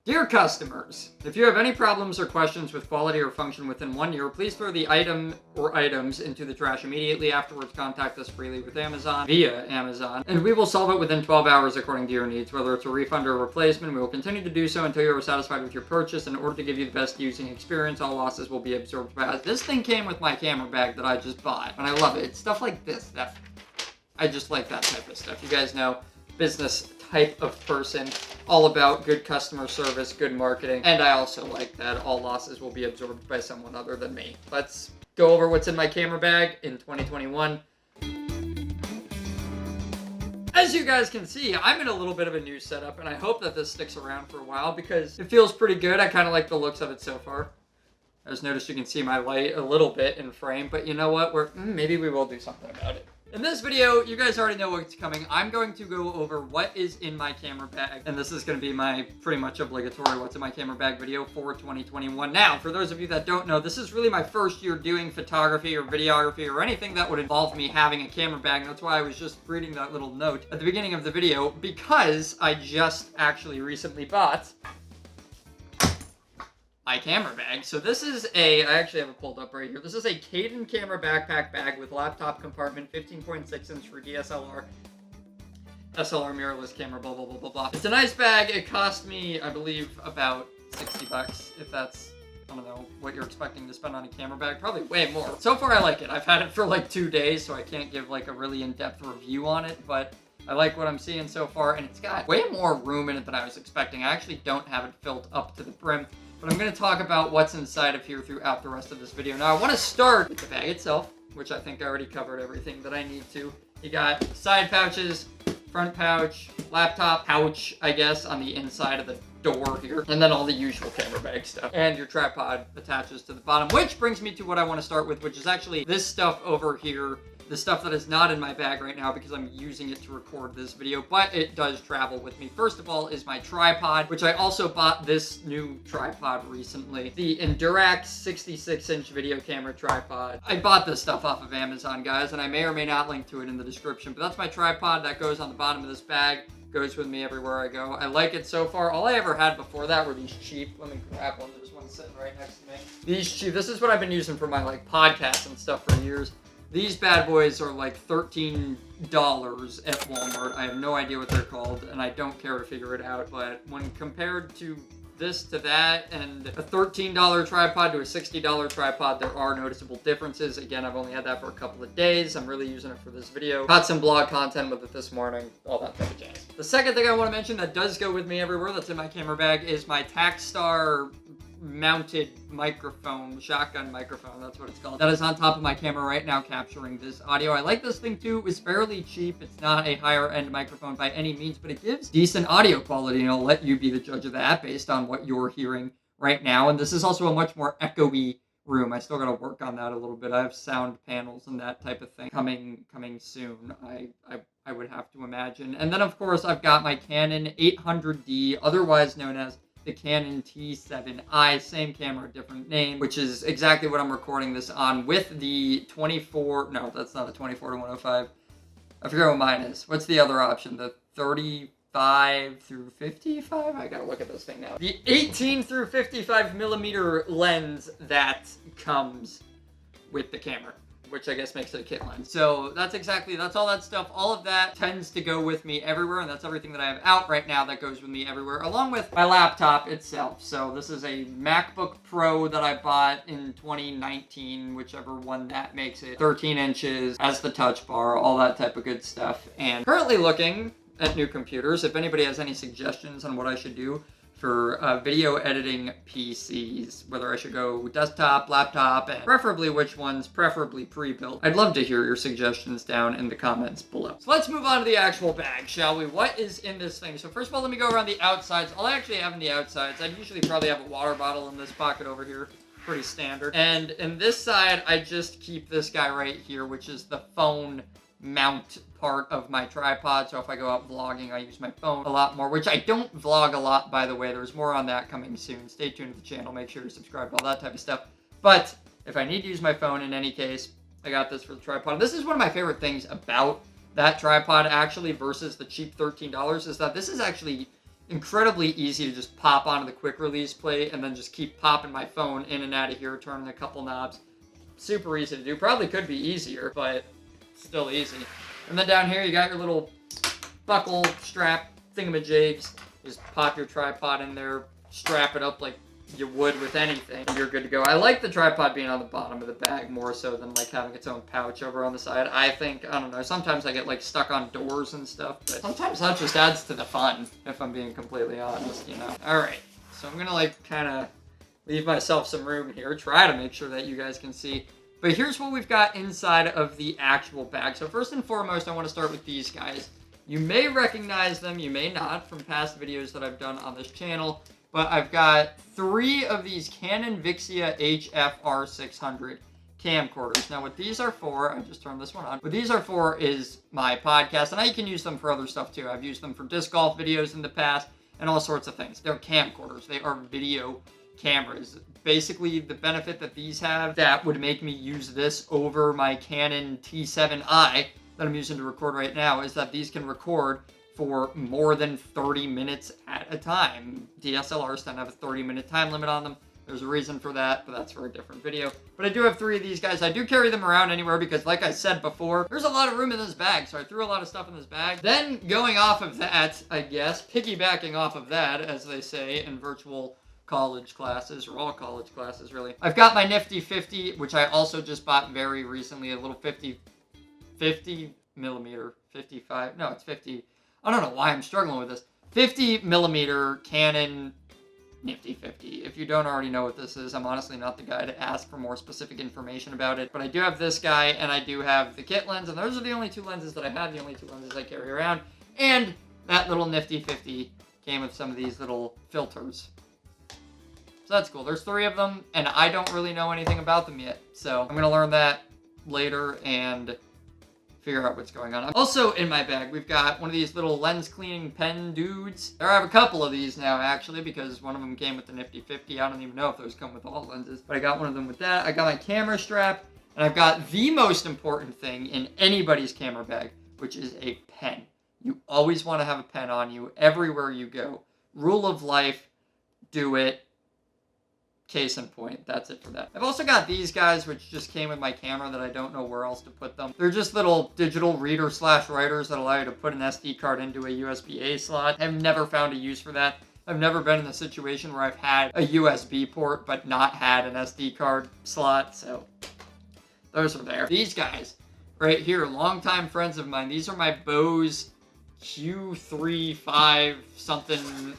Dear customers, if you have any problems or questions with quality or function within 1 year, please throw the item or items into the trash immediately. Afterwards, contact us freely with Amazon, via Amazon, and we will solve it within 12 hours according to your needs. Whether it's a refund or a replacement, we will continue to do so until you are satisfied with your purchase. In order to give you the best using experience, all losses will be absorbed by us. This thing came with my camera bag that I just bought, and I love it. It's stuff like this that I just like that type of stuff. You guys know, business type of person, all about good customer service, good marketing, and I also like that all losses will be absorbed by someone other than me. Let's go over what's in my camera bag in 2021. As you guys can see, I'm in a little bit of a new setup, and I hope that this sticks around for a while because it feels pretty good. I kind of like the looks of it so far. I just noticed you can see my light a little bit in frame, but you know what? Maybe we will do something about it. In this video, you guys already know what's coming. I'm going to go over what is in my camera bag, and this is going to be my pretty much obligatory what's in my camera bag video for 2021. Now, for those of you that don't know, this is really my first year doing photography or videography or anything that would involve me having a camera bag. That's why I was just reading that little note at the beginning of the video, because I just actually recently bought my camera bag. So this is I actually have it pulled up right here. This is a Caden camera backpack bag with laptop compartment, 15.6 inch for DSLR, SLR mirrorless camera, blah, blah, blah, blah, blah. It's a nice bag. It cost me, I believe, about 60 bucks, if that's, I don't know, what you're expecting to spend on a camera bag. Probably way more. So far, I like it. I've had it for like 2 days, so I can't give like a really in-depth review on it, but I like what I'm seeing so far, and it's got way more room in it than I was expecting. I actually don't have it filled up to the brim. But I'm going to talk about what's inside of here throughout the rest of this video. Now, I want to start with the bag itself, which I think I already covered everything that I need to. You got side pouches, front pouch, laptop pouch, I guess, on the inside of the door here, and then all the usual camera bag stuff. And your tripod attaches to the bottom, which brings me to what I want to start with, which is actually this stuff over here. The stuff that is not in my bag right now because I'm using it to record this video, but it does travel with me. First of all is my tripod, which I also bought this new tripod recently. The Indurax 66-inch video camera tripod. I bought this stuff off of Amazon, guys, and I may or may not link to it in the description, but that's my tripod that goes on the bottom of this bag. Goes with me everywhere I go. I like it so far. All I ever had before that were these cheap, let me grab one, there's one sitting right next to me. These cheap, this is what I've been using for my like podcasts and stuff for years. These bad boys are like $13 at Walmart. I have no idea what they're called, and I don't care to figure it out. But when compared to this to that, and a $13 tripod to a $60 tripod, there are noticeable differences. Again, I've only had that for a couple of days. I'm really using it for this video. Got some blog content with it this morning, all that type of jazz. The second thing I want to mention that does go with me everywhere that's in my camera bag is my Takstar mounted microphone, shotgun microphone, that's what it's called. That is on top of my camera right now capturing this audio. I like this thing too. It's fairly cheap. It's not a higher end microphone by any means, but it gives decent audio quality, and I'll let you be the judge of that based on what you're hearing right now. And this is also a much more echoey room. I still got to work on that a little bit. I have sound panels and that type of thing coming soon. I would have to imagine. And then of course I've got my Canon 800D, otherwise known as the Canon T7i, same camera, different name, which is exactly what I'm recording this on with the 24, no, that's not the 24 to 105. I forget what mine is. What's the other option? The 35 through 55? I gotta look at this thing now. The 18 through 55 millimeter lens that comes with the camera, which I guess makes it a kit lens. So that's all that stuff. All of that tends to go with me everywhere, and that's everything that I have out right now that goes with me everywhere, along with my laptop itself. So this is a MacBook Pro that I bought in 2019, whichever one that makes it. 13 inches, has the touch bar, all that type of good stuff. And currently looking at new computers. If anybody has any suggestions on what I should do for video editing PCs, whether I should go desktop, laptop, and preferably which ones, preferably pre-built. I'd love to hear your suggestions down in the comments below. So let's move on to the actual bag, shall we? What is in this thing? So first of all, let me go around the outsides. All I actually have in the outsides, I'd usually probably have a water bottle in this pocket over here. Pretty standard. And in this side, I just keep this guy right here, which is the phone mount part of my tripod. So if I go out vlogging, I use my phone a lot more, which I don't vlog a lot, by the way. There's more on that coming soon. Stay tuned to the channel. Make sure you're subscribed, all that type of stuff. But if I need to use my phone in any case, I got this for the tripod. This is one of my favorite things about that tripod, actually, versus the cheap $13, is that this is actually incredibly easy to just pop onto the quick release plate and then just keep popping my phone in and out of here, turning a couple knobs. Super easy to do. Probably could be easier, but still easy. And then down here, you got your little buckle strap thingamajigs. Just pop your tripod in there, strap it up like you would with anything, and you're good to go. I like the tripod being on the bottom of the bag more so than like having its own pouch over on the side. I don't know, sometimes I get like stuck on doors and stuff, but sometimes that just adds to the fun, if I'm being completely honest, you know. Alright, so I'm gonna like kind of leave myself some room here, try to make sure that you guys can see. But here's what we've got inside of the actual bag. So first and foremost, I want to start with these guys. You may recognize them, you may not, from past videos that I've done on this channel. But I've got 3 of these Canon Vixia HF-R600 camcorders. Now what these are for, I just turned this one on, what these are for is my podcast, and I can use them for other stuff too. I've used them for disc golf videos in the past, and all sorts of things. They're camcorders. They are video cameras. Basically, the benefit that these have that would make me use this over my Canon T7i that I'm using to record right now is that these can record for more than 30 minutes at a time. DSLRs tend to have a 30-minute time limit on them. There's a reason for that, but that's for a different video. But I do have 3 of these guys. I do carry them around anywhere because, like I said before, there's a lot of room in this bag, so I threw a lot of stuff in this bag. Then, going off of that, I guess, piggybacking off of that, as they say in virtual college classes, or all college classes, really. I've got my nifty 50, which I also just bought very recently, a little 50 millimeter, 55, no, it's 50, I don't know why I'm struggling with this. 50 millimeter Canon Nifty 50. If you don't already know what this is, I'm honestly not the guy to ask for more specific information about it. But I do have this guy, and I do have the kit lens, and those are the only 2 lenses that I have, the only 2 lenses I carry around. And that little Nifty 50 came with some of these little filters. So that's cool. There's 3 of them, and I don't really know anything about them yet. So I'm going to learn that later and figure out what's going on. Also in my bag, we've got one of these little lens cleaning pen dudes. I have a couple of these now, actually, because one of them came with the Nifty 50. I don't even know if those come with all lenses, but I got one of them with that. I got my camera strap, and I've got the most important thing in anybody's camera bag, which is a pen. You always want to have a pen on you everywhere you go. Rule of life, do it. Case in point, that's it for that. I've also got these guys, which just came with my camera that I don't know where else to put them. They're just little digital reader/writers that allow you to put an SD card into a USB-A slot. I've never found a use for that. I've never been in a situation where I've had a USB port but not had an SD card slot, so those are there. These guys right here, longtime friends of mine. These are my Bose Q35 something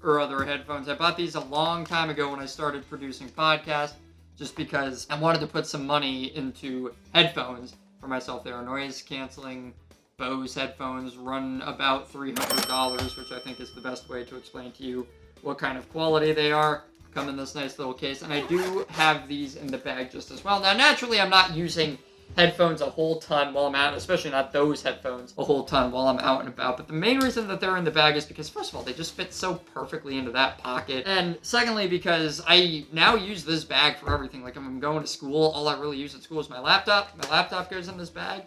or other headphones. I bought these a long time ago when I started producing podcasts, just because I wanted to put some money into headphones for myself. They are noise canceling Bose headphones, run about $300, which I think is the best way to explain to you what kind of quality they are. Come in this nice little case, and I do have these in the bag just as well. Now, naturally, I'm not using headphones a whole ton while I'm out, especially not those headphones a whole ton while I'm out and about. But the main reason that they're in the bag is because, first of all, they just fit so perfectly into that pocket. And secondly, because I now use this bag for everything. Like, if I'm going to school, all I really use at school is my laptop. My laptop goes in this bag.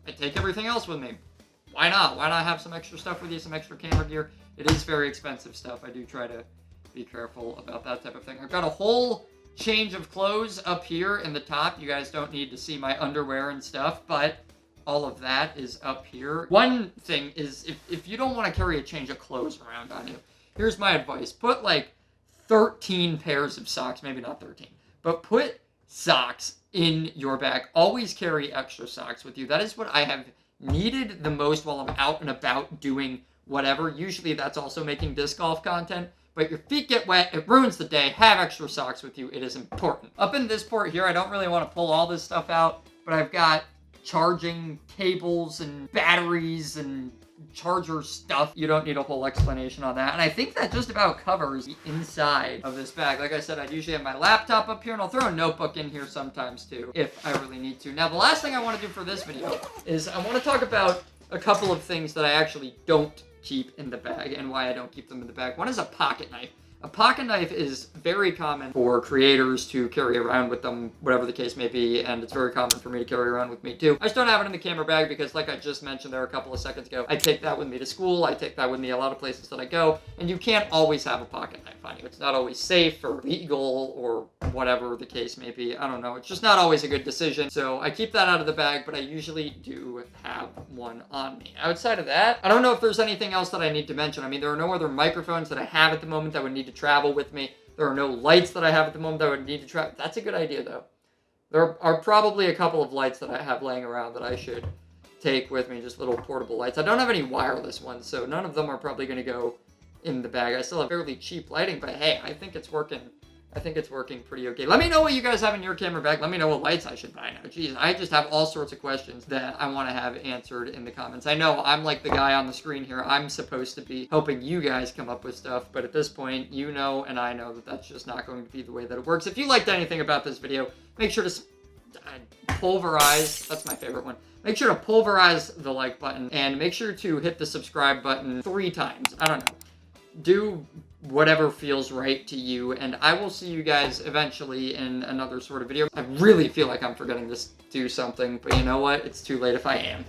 I take everything else with me. Why not? Why not have some extra stuff with you, some extra camera gear? It is very expensive stuff. I do try to be careful about that type of thing. I've got a whole change of clothes up here in the top. You guys don't need to see my underwear and stuff, but all of that is up here. One thing is, if you don't want to carry a change of clothes around on you, here's my advice. Put like 13 pairs of socks, maybe not 13, but put socks in your bag. Always carry extra socks with you. That is what I have needed the most while I'm out and about doing whatever. Usually that's also making disc golf content. But your feet get wet, it ruins the day. Have extra socks with you. It is important. Up in this port here, I don't really want to pull all this stuff out, but I've got charging cables and batteries and charger stuff. You don't need a whole explanation on that. And I think that just about covers the inside of this bag. Like I said, I usually have my laptop up here, and I'll throw a notebook in here sometimes too, if I really need to. Now, the last thing I want to do for this video is I want to talk about a couple of things that I actually don't keep in the bag and why I don't keep them in the bag. One is a pocket knife. A pocket knife is very common for creators to carry around with them, whatever the case may be, and it's very common for me to carry around with me too. I just don't have it in the camera bag because, like I just mentioned there a couple of seconds ago, I take that with me to school, I take that with me a lot of places that I go, and you can't always have a pocket knife on you. It's not always safe or legal or whatever the case may be. I don't know. It's just not always a good decision. So I keep that out of the bag, but I usually do have one on me. Outside of that, I don't know if there's anything else that I need to mention. I mean, there are no other microphones that I have at the moment that would need to travel with me. There are no lights that I have at the moment that would need to travel. That's a good idea, though. There are probably a couple of lights that I have laying around that I should take with me, just little portable lights. I don't have any wireless ones, so none of them are probably going to go in the bag. I still have fairly cheap lighting, but hey, I think it's working. I think it's working pretty okay. Let me know what you guys have in your camera bag. Let me know what lights I should buy now. Jeez, I just have all sorts of questions that I want to have answered in the comments. I know I'm like the guy on the screen here. I'm supposed to be helping you guys come up with stuff, but at this point, you know and I know that that's just not going to be the way that it works. If you liked anything about this video, make sure to pulverize. That's my favorite one. Make sure to pulverize the like button and make sure to hit the subscribe button 3 times. I don't know. Do whatever feels right to you, and I will see you guys eventually in another sort of video. I really feel like I'm forgetting to do something, but you know what? It's too late if I am.